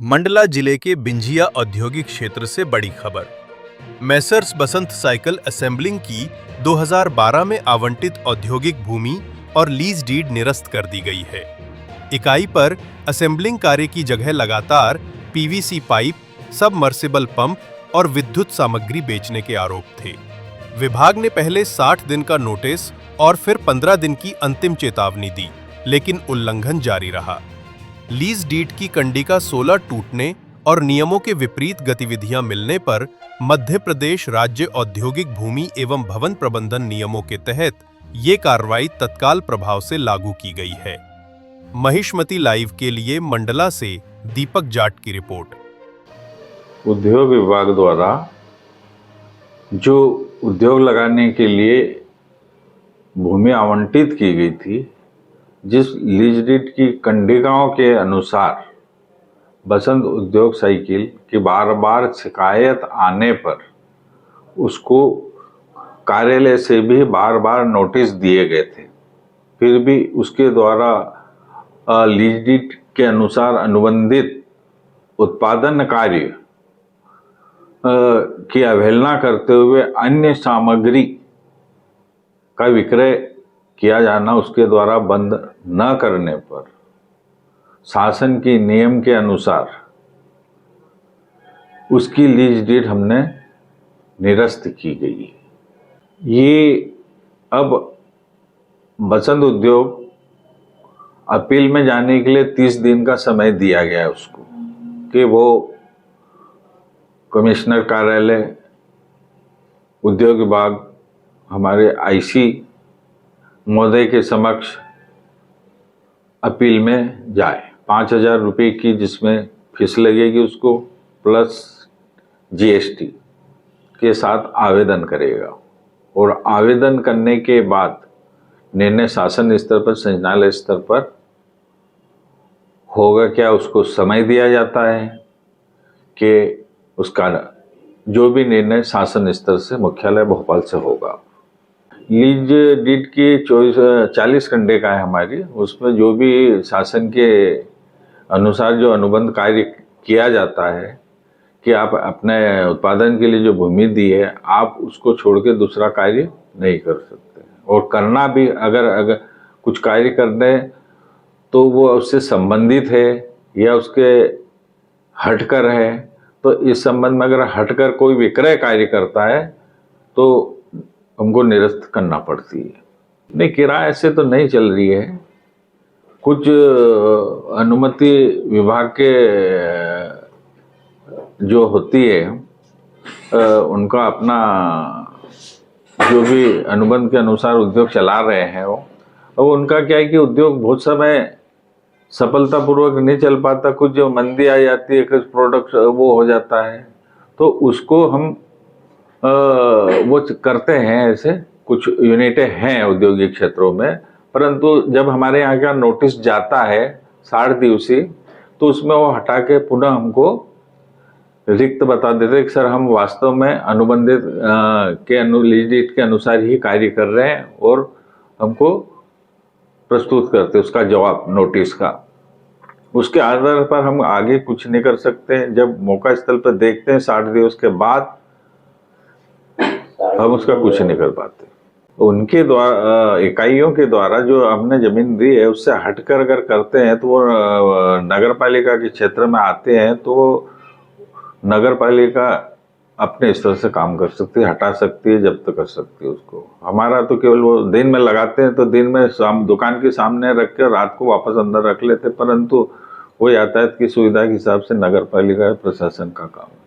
मंडला जिले के बिंझिया औद्योगिक क्षेत्र से बड़ी खबर। मैसर्स बसंत साइकिल असेंबलिंग की 2012 में आवंटित औद्योगिक भूमि और लीज डीड निरस्त कर दी गई है। इकाई पर असेंबलिंग कार्य की जगह लगातार पीवीसी पाइप, सबमर्सिबल पंप और विद्युत सामग्री बेचने के आरोप थे। विभाग ने पहले 60 दिन का नोटिस और फिर 15 दिन की अंतिम चेतावनी दी, लेकिन उल्लंघन जारी रहा। लीज डीड की कंडिका 16 टूटने और नियमों के विपरीत गतिविधियां मिलने पर मध्य प्रदेश राज्य औद्योगिक भूमि एवं भवन प्रबंधन नियमों के तहत ये कार्रवाई तत्काल प्रभाव से लागू की गई है। महिष्मती लाइव के लिए मंडला से दीपक जाट की रिपोर्ट। उद्योग विभाग द्वारा जो उद्योग लगाने के लिए भूमि आवंटित की गई थी, जिस लीज डीड की कंडिकाओं के अनुसार बसंत उद्योग साइकिल की बार बार शिकायत आने पर उसको कार्यालय से भी बार बार नोटिस दिए गए थे, फिर भी उसके द्वारा लीज डीड के अनुसार अनुबंधित उत्पादन कार्य की अवहेलना करते हुए अन्य सामग्री का विक्रय किया जाना उसके द्वारा बंद न करने पर शासन के नियम के अनुसार उसकी लीज डीड हमने निरस्त की गई। ये अब बसंत उद्योग अपील में जाने के लिए 30 दिन का समय दिया गया है उसको, कि वो कमिश्नर कार्यालय, उद्योग विभाग, हमारे आईसी महोदय के समक्ष अपील में जाए। 5,000 रुपये की जिसमें फीस लगेगी उसको, प्लस जीएसटी के साथ आवेदन करेगा और आवेदन करने के बाद निर्णय शासन स्तर पर, संचालय स्तर पर होगा। क्या उसको समय दिया जाता है कि उसका जो भी निर्णय शासन स्तर से मुख्यालय भोपाल से होगा। लीज डीड की 40 कंडिका है हमारी, उसमें जो भी शासन के अनुसार जो अनुबंध कार्य किया जाता है कि आप अपने उत्पादन के लिए जो भूमि दी है, आप उसको छोड़ के दूसरा कार्य नहीं कर सकते, और करना भी अगर कुछ कार्य करने तो वो उससे संबंधित है या उसके हटकर है। तो इस संबंध में अगर हटकर कोई विक्रय कार्य करता है तो हमको निरस्त करना पड़ती है। नहीं, किराए से तो नहीं चल रही है। कुछ अनुमति विभाग के जो होती है उनका अपना जो भी अनुबंध के अनुसार उद्योग चला रहे हैं वो, अब उनका क्या है कि उद्योग बहुत समय सफलतापूर्वक नहीं चल पाता, कुछ जो मंदी आ जाती है, कुछ प्रोडक्ट वो हो जाता है, तो उसको हम वो करते हैं। ऐसे कुछ यूनिटें हैं औद्योगिक क्षेत्रों में, परंतु जब हमारे यहाँ का नोटिस जाता है 60 दिवसीय, तो उसमें वो हटा के पुनः हमको रिक्त बता देते कि सर हम वास्तव में अनुबंधित के लीज डीड के अनुसार ही कार्य कर रहे हैं, और हमको प्रस्तुत करते उसका जवाब नोटिस का। उसके आधार पर हम आगे कुछ नहीं कर सकते। जब मौका स्थल पर देखते हैं 60 दिवस के बाद, हम उसका कुछ नहीं कर पाते। उनके द्वारा, इकाइयों के द्वारा जो हमने जमीन दी है उससे हटकर अगर करते हैं तो वो नगर पालिका के क्षेत्र में आते हैं, तो नगर पालिका अपने स्तर से काम कर सकती है, हटा सकती है, जब्त कर सकती है उसको। हमारा तो केवल वो दिन में लगाते हैं, तो दिन में दुकान के सामने रख कर रात को वापस अंदर रख लेते, परंतु वो यातायात की सुविधा के हिसाब से नगर पालिका प्रशासन का काम है।